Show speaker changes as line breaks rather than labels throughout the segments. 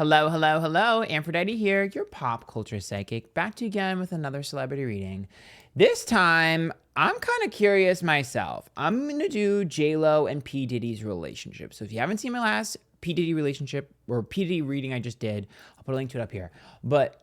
Hello, hello, hello. Antphrodite here, your pop culture psychic, back to you again with another celebrity reading. This time, I'm kind of curious myself. I'm going to do J.Lo and P Diddy's relationship. So if you haven't seen my last P Diddy relationship or P Diddy reading I just did, I'll put a link to it up here. But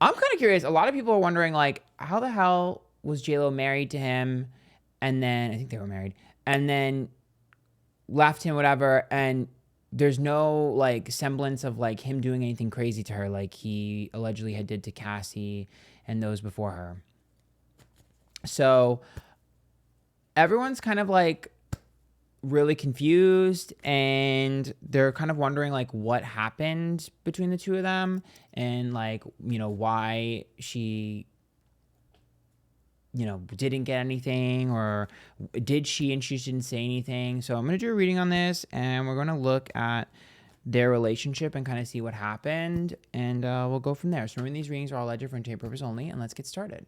I'm kind of curious. A lot of people are wondering, like, how the hell was J.Lo married to him? And then, I think they were married. And then left him, whatever, and there's no like semblance of like him doing anything crazy to her like he allegedly had did to Cassie and those before her. So everyone's kind of like really confused and they're kind of wondering like what happened between the two of them and like, you know, why she didn't get anything, or did she and she didn't say anything. So I'm going to do a reading on this and we're going to look at their relationship and kind of see what happened, and we'll go from there. So remember, these readings are all alleged for entertainment purpose only, and let's get started.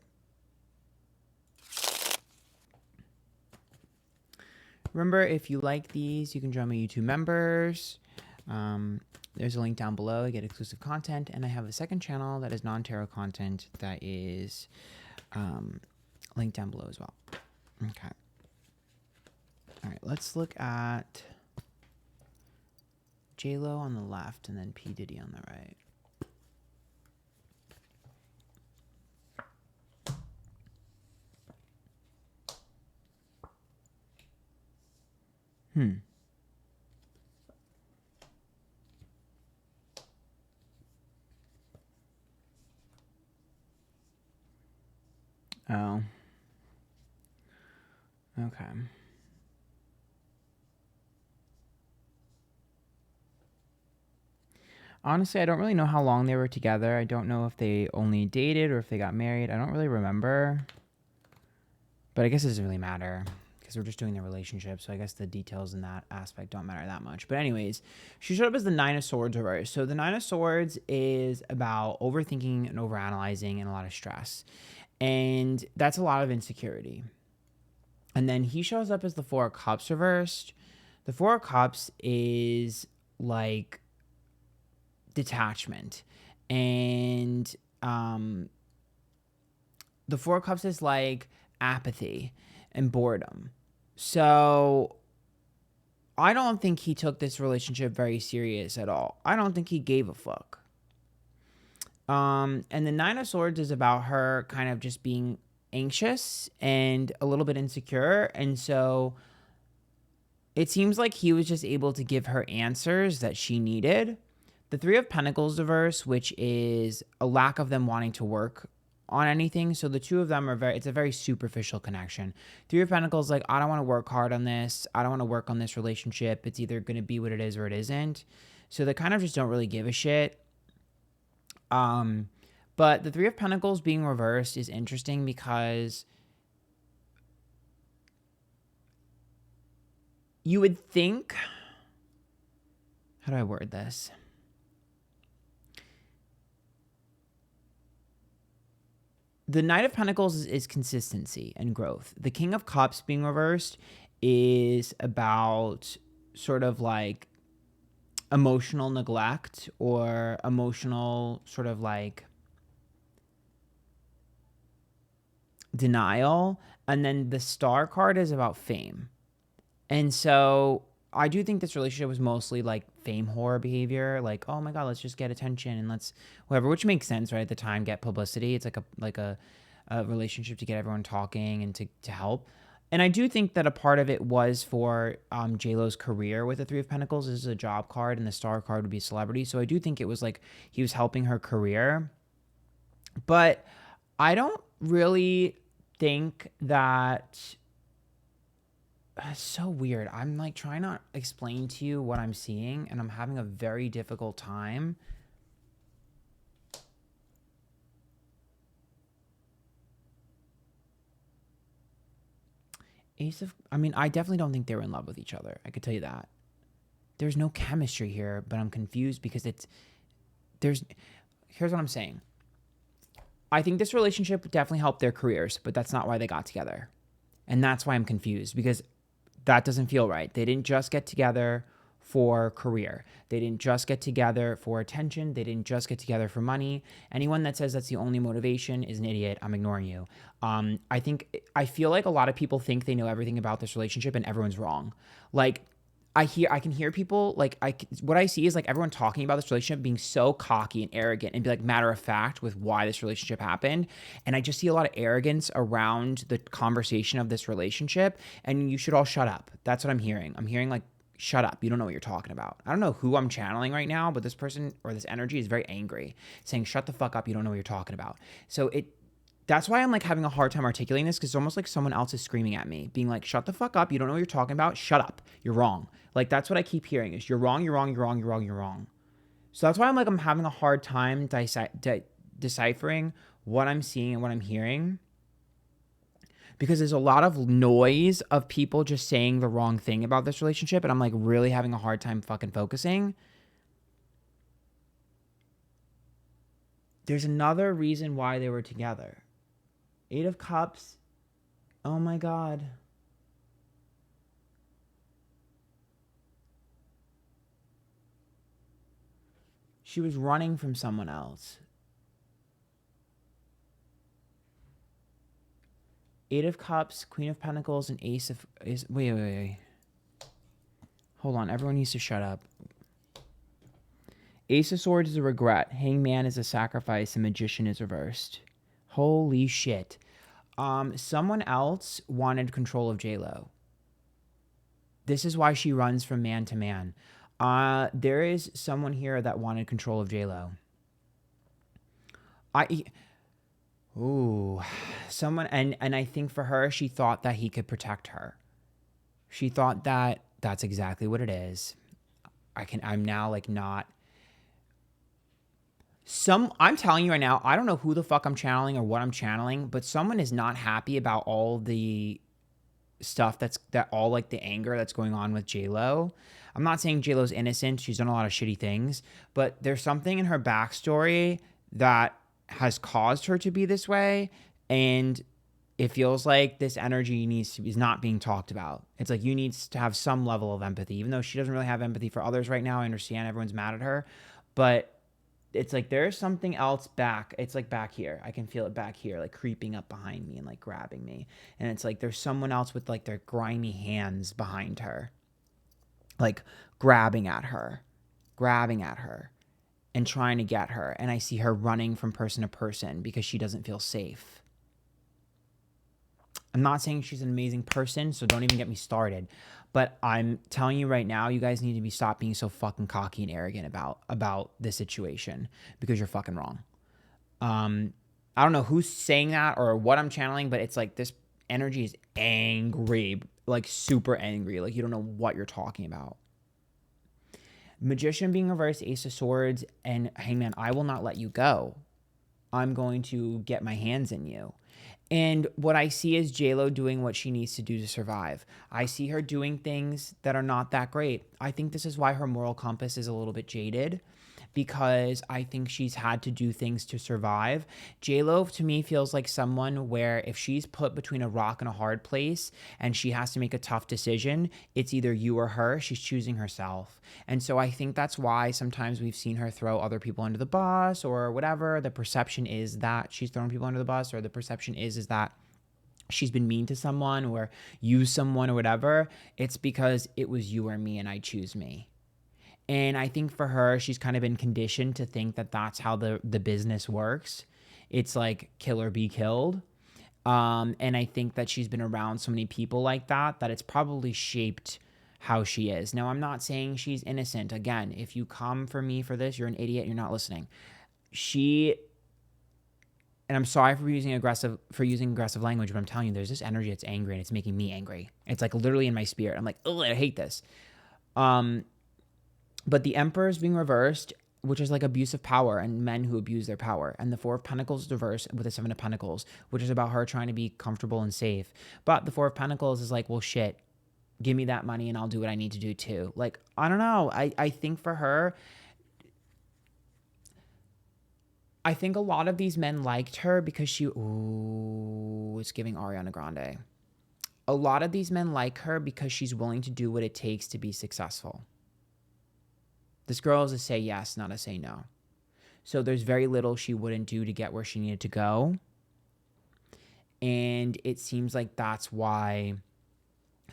Remember, if you like these, you can join my YouTube members. There's a link down below. I get exclusive content, and I have a second channel that is non-tarot content that is link down below as well. Okay. All right, let's look at J.Lo on the left and then P. Diddy on the right. Oh. Okay. Honestly, I don't really know how long they were together. I don't know if they only dated or if they got married. I don't really remember. But I guess it doesn't really matter because we're just doing their relationship. So I guess the details in that aspect don't matter that much. But anyways, she showed up as the Nine of Swords reverse. So the Nine of Swords is about overthinking and overanalyzing and a lot of stress. And that's a lot of insecurity. And then he shows up as the Four of Cups reversed. The Four of Cups is like detachment. And the Four of Cups is like apathy and boredom. So I don't think he took this relationship very serious at all. I don't think he gave a fuck. And the Nine of Swords is about her kind of just being anxious and a little bit insecure. And so it seems like he was just able to give her answers that she needed. The Three of Pentacles reverse, which is a lack of them wanting to work on anything. So the two of them are it's a very superficial connection. Three of Pentacles, like, I don't want to work hard on this. I don't want to work on this relationship. It's either going to be what it is or it isn't. So they kind of just don't really give a shit. But the Three of Pentacles being reversed is interesting because you would think, how do I word this? The Knight of Pentacles is consistency and growth. The King of Cups being reversed is about sort of like emotional neglect or emotional sort of like denial. And then the Star card is about fame. And so I do think this relationship was mostly like fame whore behavior. Like, oh my God, let's just get attention and let's whatever, which makes sense, right? At the time, get publicity. It's like a relationship to get everyone talking and to help. And I do think that a part of it was for J.Lo's career with the Three of Pentacles. This is a job card, and the Star card would be celebrity. So I do think it was like he was helping her career. But I don't really think that... It's so weird. I'm like trying to explain to you what I'm seeing, and I'm having a very difficult time. I definitely don't think they were in love with each other. I could tell you that. There's no chemistry here, but I'm confused because here's what I'm saying. I think this relationship definitely helped their careers, but that's not why they got together. And that's why I'm confused, because that doesn't feel right. They didn't just get together for career. They didn't just get together for attention. They didn't just get together for money. Anyone that says that's the only motivation is an idiot. I'm ignoring you. I feel like a lot of people think they know everything about this relationship and everyone's wrong. Like, I can hear people, like, what I see is like everyone talking about this relationship being so cocky and arrogant and be like matter of fact with why this relationship happened. And I just see a lot of arrogance around the conversation of this relationship, and you should all shut up. That's what I'm hearing. I'm hearing like, shut up. You don't know what you're talking about. I don't know who I'm channeling right now, but this person or this energy is very angry, saying, shut the fuck up. You don't know what you're talking about. So that's why I'm like having a hard time articulating this, because it's almost like someone else is screaming at me, being like, shut the fuck up. You don't know what you're talking about. Shut up. You're wrong. Like, that's what I keep hearing is you're wrong, you're wrong, you're wrong, you're wrong, you're wrong. So that's why I'm having a hard time deciphering what I'm seeing and what I'm hearing, because there's a lot of noise of people just saying the wrong thing about this relationship, and I'm like really having a hard time fucking focusing. There's another reason why they were together. 8 of Cups. Oh my God. She was running from someone else. 8 of Cups, Queen of Pentacles, and Ace of... Wait. Hold on. Everyone needs to shut up. Ace of Swords is a regret. Hangman is a sacrifice. And Magician is reversed. Holy shit. Someone else wanted control of J.Lo. This is why she runs from man to man. There is someone here that wanted control of J.Lo. Someone, and I think for her, she thought that he could protect her. She thought that that's exactly what it is. I'm now like not. I'm telling you right now, I don't know who the fuck I'm channeling or what I'm channeling, but someone is not happy about all the stuff all like the anger that's going on with J.Lo. I'm not saying J.Lo's innocent. She's done a lot of shitty things, but there's something in her backstory that has caused her to be this way. And it feels like this energy is not being talked about. It's like you need to have some level of empathy, even though she doesn't really have empathy for others right now. I understand everyone's mad at her, but it's like there's something else back. It's like back here. I can feel it back here, like creeping up behind me and like grabbing me. And it's like there's someone else with like their grimy hands behind her, like grabbing at her and trying to get her. And I see her running from person to person because she doesn't feel safe. I'm not saying she's an amazing person, so don't even get me started. But I'm telling you right now, you guys need to stop being so fucking cocky and arrogant about this situation, because you're fucking wrong. I don't know who's saying that or what I'm channeling, but it's like this energy is angry, like super angry. Like you don't know what you're talking about. Magician being reversed, Ace of Swords, and Hangman, I will not let you go. I'm going to get my hands in you. And what I see is J.Lo doing what she needs to do to survive. I see her doing things that are not that great. I think this is why her moral compass is a little bit jaded, because I think she's had to do things to survive. J.Lo, to me, feels like someone where if she's put between a rock and a hard place and she has to make a tough decision, it's either you or her. She's choosing herself. And so I think that's why sometimes we've seen her throw other people under the bus or whatever. The perception is that she's throwing people under the bus, or the perception is that she's been mean to someone or used someone or whatever. It's because it was you or me and I choose me. And I think for her, she's kind of been conditioned to think that that's how the business works. It's like kill or be killed. And I think that she's been around so many people like that it's probably shaped how she is. Now, I'm not saying she's innocent. Again, if you come for me for this, you're an idiot. You're not listening. And I'm sorry for using aggressive language, but I'm telling you, there's this energy that's angry and it's making me angry. It's like literally in my spirit. I'm like, oh, I hate this. But the Emperor is being reversed, which is like abuse of power and men who abuse their power. And the 4 of Pentacles is reversed with the 7 of Pentacles, which is about her trying to be comfortable and safe. But the 4 of Pentacles is like, well, shit, give me that money and I'll do what I need to do too. Like, I don't know. I think for her, I think a lot of these men liked her because it's giving Ariana Grande. A lot of these men like her because she's willing to do what it takes to be successful. This girl is a say yes, not a say no. So there's very little she wouldn't do to get where she needed to go. And it seems like that's why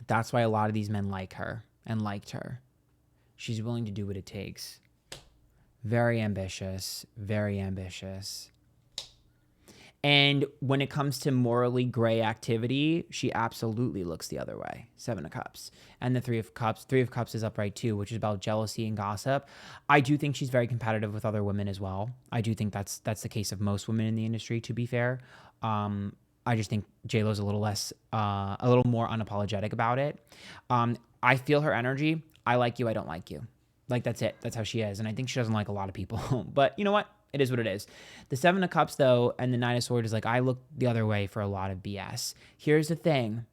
a lot of these men like her and liked her. She's willing to do what it takes. Very ambitious, very ambitious. And when it comes to morally gray activity, she absolutely looks the other way. 7 of Cups. And the 3 of Cups. 3 of Cups is upright too, which is about jealousy and gossip. I do think she's very competitive with other women as well. I do think that's the case of most women in the industry, to be fair. I just think J.Lo's a little more unapologetic about it. I feel her energy. I like you, I don't like you. Like, that's it. That's how she is. And I think she doesn't like a lot of people. But you know what? It is what it is. The 7 of Cups, though, and the 9 of Swords is like, I look the other way for a lot of BS. Here's the thing.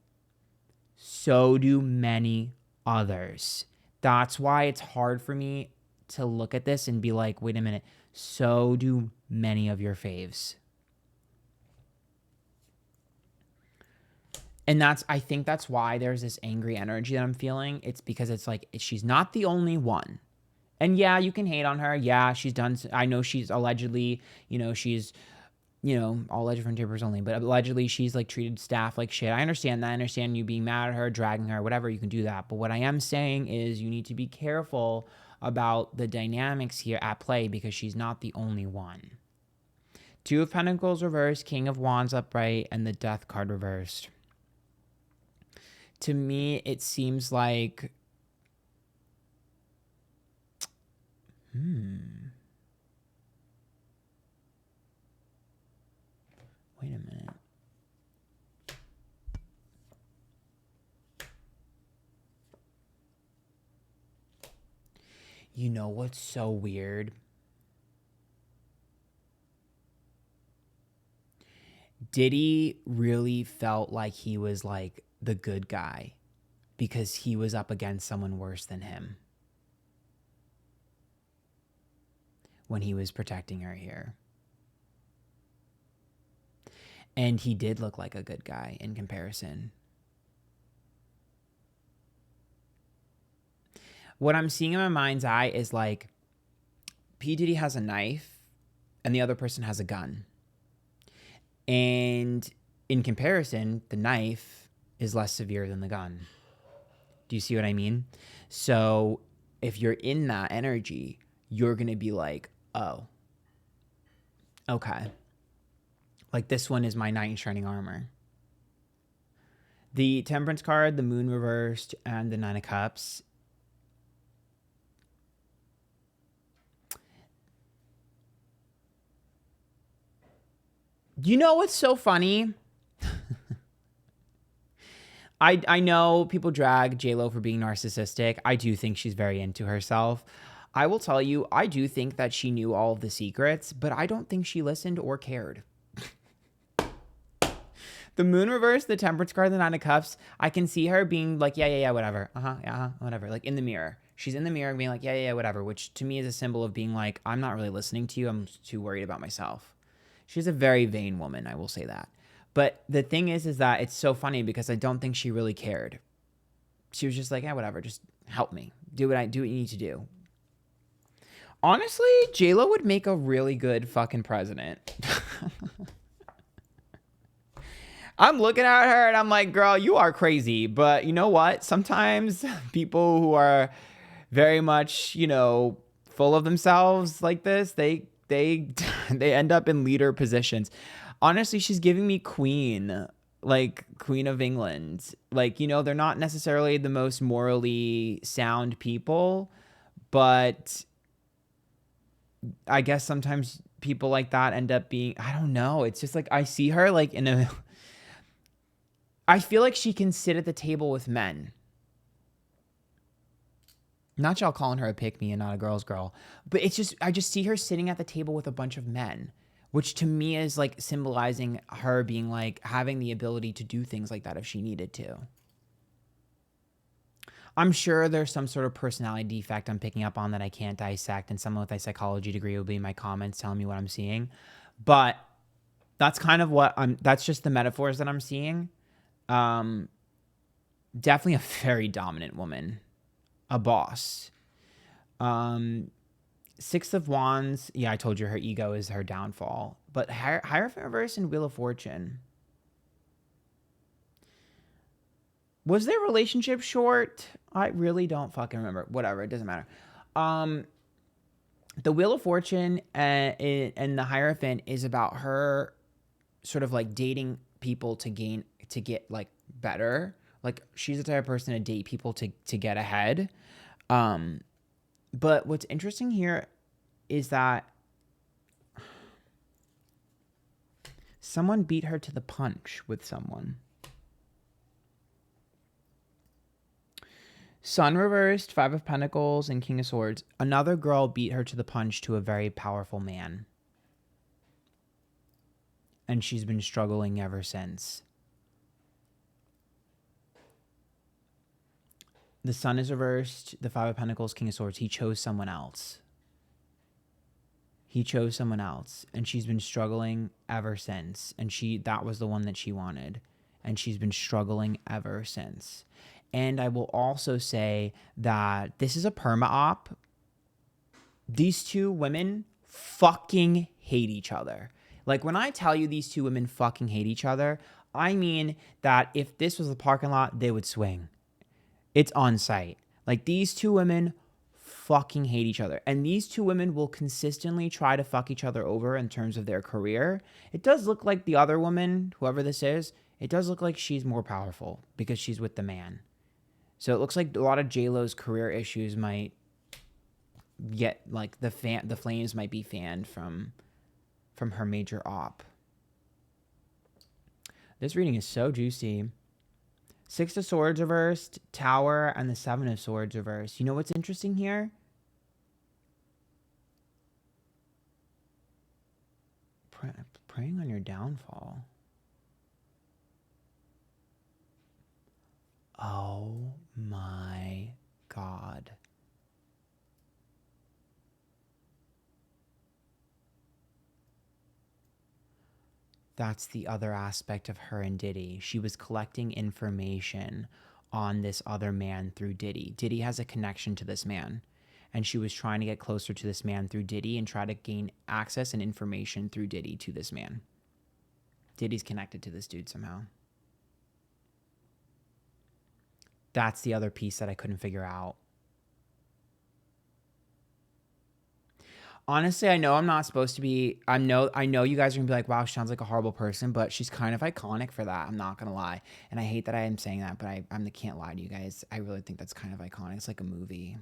So do many others. That's why it's hard for me to look at this and be like, wait a minute. So do many of your faves. And I think that's why there's this angry energy that I'm feeling. It's because it's like, she's not the only one. And yeah, you can hate on her. Yeah, she's done. I know she's allegedly, all alleged from tapers only, but allegedly she's like treated staff like shit. I understand that. I understand you being mad at her, dragging her, whatever, you can do that. But what I am saying is you need to be careful about the dynamics here at play because she's not the only one. 2 of Pentacles reversed, King of Wands upright, and the Death card reversed. To me, it seems like wait a minute. You know what's so weird? Diddy really felt like he was like the good guy because he was up against someone worse than him when he was protecting her here. And he did look like a good guy in comparison. What I'm seeing in my mind's eye is like P. Diddy has a knife and the other person has a gun. And in comparison, the knife is less severe than the gun. Do you see what I mean? So if you're in that energy, you're going to be like, oh, okay. Like this one is my knight in shining armor. The Temperance card, the Moon reversed, and the 9 of Cups. You know what's so funny? I know people drag J.Lo for being narcissistic. I do think she's very into herself. I will tell you, I do think that she knew all of the secrets, but I don't think she listened or cared. The Moon reverse, the Temperance card, the 9 of Cups, I can see her being like, yeah, whatever. Whatever. Like in the mirror. She's in the mirror being like, yeah, whatever, which to me is a symbol of being like, I'm not really listening to you. I'm too worried about myself. She's a very vain woman, I will say that. But the thing is that it's so funny because I don't think she really cared. She was just like, yeah, whatever, just help me. Do what you need to do. Honestly, J.Lo would make a really good fucking president. I'm looking at her and I'm like, girl, you are crazy. But you know what? Sometimes people who are very much, full of themselves like this, they end up in leader positions. Honestly, she's giving me queen, like Queen of England. Like, they're not necessarily the most morally sound people, but I guess sometimes people like that end up being, I don't know. It's just like, I see her like I feel like she can sit at the table with men. Not y'all calling her a pick-me and not a girl's girl, but it's just, I just see her sitting at the table with a bunch of men, which to me is like symbolizing her being like having the ability to do things like that if she needed to. I'm sure there's some sort of personality defect I'm picking up on that I can't dissect, and someone with a psychology degree will be in my comments telling me what I'm seeing. But that's kind of that's just the metaphors that I'm seeing. Definitely a very dominant woman, a boss. Six of Wands. Yeah, I told you her ego is her downfall. But Hierophant reverse and Wheel of Fortune. Was their relationship short? I really don't fucking remember. Whatever, it doesn't matter. The Wheel of Fortune and the Hierophant is about her sort of like dating people to get like better. Like she's the type of person to date people to get ahead. But what's interesting here is that someone beat her to the punch with someone. Sun reversed, Five of Pentacles, and King of Swords. Another girl beat her to the punch to a very powerful man. And she's been struggling ever since. The Sun is reversed, the Five of Pentacles, King of Swords. He chose someone else. He chose someone else. And she's been struggling ever since. And that was the one that she wanted. And she's been struggling ever since. And I will also say that this is a perma-op. These two women fucking hate each other. Like, when I tell you these two women fucking hate each other, I mean that if this was a parking lot, they would swing. It's on site. Like, these two women fucking hate each other. And these two women will consistently try to fuck each other over in terms of their career. It does look like the other woman, whoever this is, it does look like she's more powerful because she's with the man. So it looks like a lot of J.Lo's career issues might get, like, the flames might be fanned from her major op. This reading is so juicy. Six of Swords reversed, Tower, and the Seven of Swords reversed. You know what's interesting here? Preying on your downfall. Oh my God. That's the other aspect of her and Diddy. She was collecting information on this other man through Diddy. Diddy has a connection to this man. And she was trying to get closer to this man through Diddy and try to gain access and information through Diddy to this man. Diddy's connected to this dude somehow. That's the other piece that I couldn't figure out. Honestly, I know I'm not supposed to be, I know you guys are going to be like, wow, she sounds like a horrible person, but she's kind of iconic for that. I'm not going to lie. And I hate that I am saying that, but I can't lie to you guys. I really think that's kind of iconic. It's like a movie.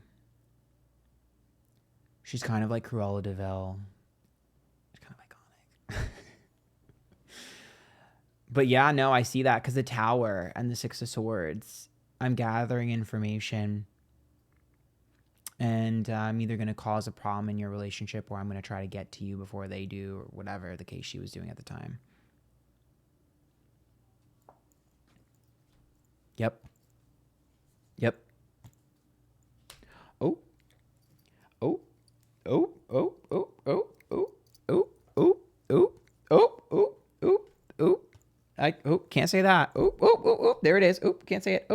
She's kind of like Cruella de Vil. It's kind of iconic. But yeah, no, I see that because the Tower and the Six of Swords. I'm gathering information, and I'm either going to cause a problem in your relationship or I'm going to try to get to you before they do, or whatever the case she was doing at the time. Yep. Oh. Can't say that. There it is. Can't say it.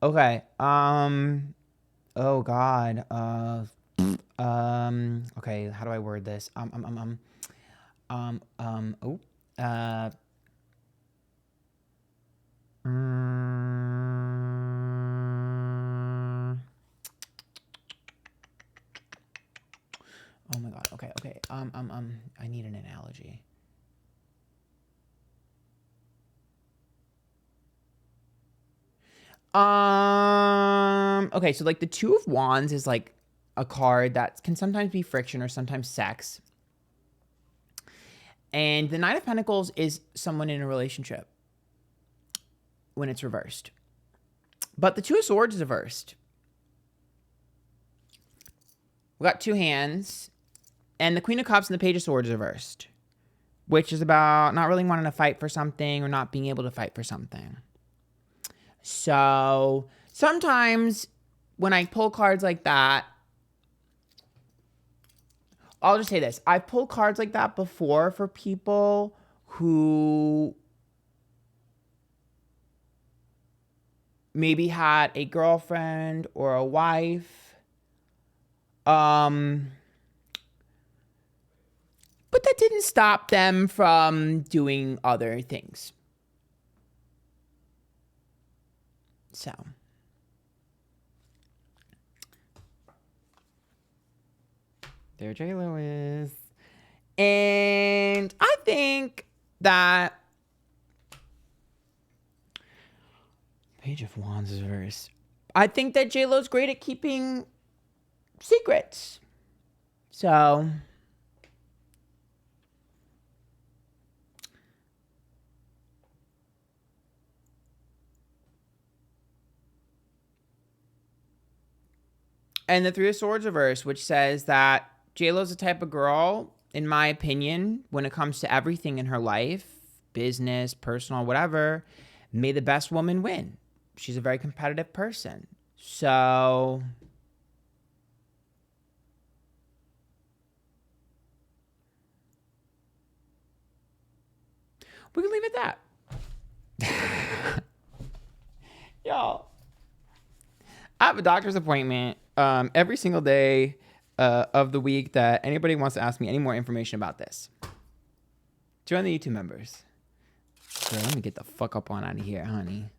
Okay. Oh God. Okay. How do I word this? Oh my God. Okay. I need an analogy. Okay, so like the Two of Wands is like a card that can sometimes be friction or sometimes sex. And the Knight of Pentacles is someone in a relationship when it's reversed. But the Two of Swords is reversed. We got two hands. And the Queen of Cups and the Page of Swords is reversed. Which is about not really wanting to fight for something or not being able to fight for something. So sometimes when I pull cards like that, I'll just say this. I've pulled cards like that before for people who maybe had a girlfriend or a wife. But that didn't stop them from doing other things. So. There J.Lo is. And I think that Page of Wands is verse. I think that J.Lo's great at keeping secrets. So and the Three of Swords reverse, which says that J.Lo's the type of girl, in my opinion, when it comes to everything in her life, business, personal, whatever, may the best woman win. She's a very competitive person. So we can leave it at that. Y'all, I have a doctor's appointment every single day of the week that anybody wants to ask me any more information about this. Join the YouTube members. Girl, let me get the fuck up on out of here, honey.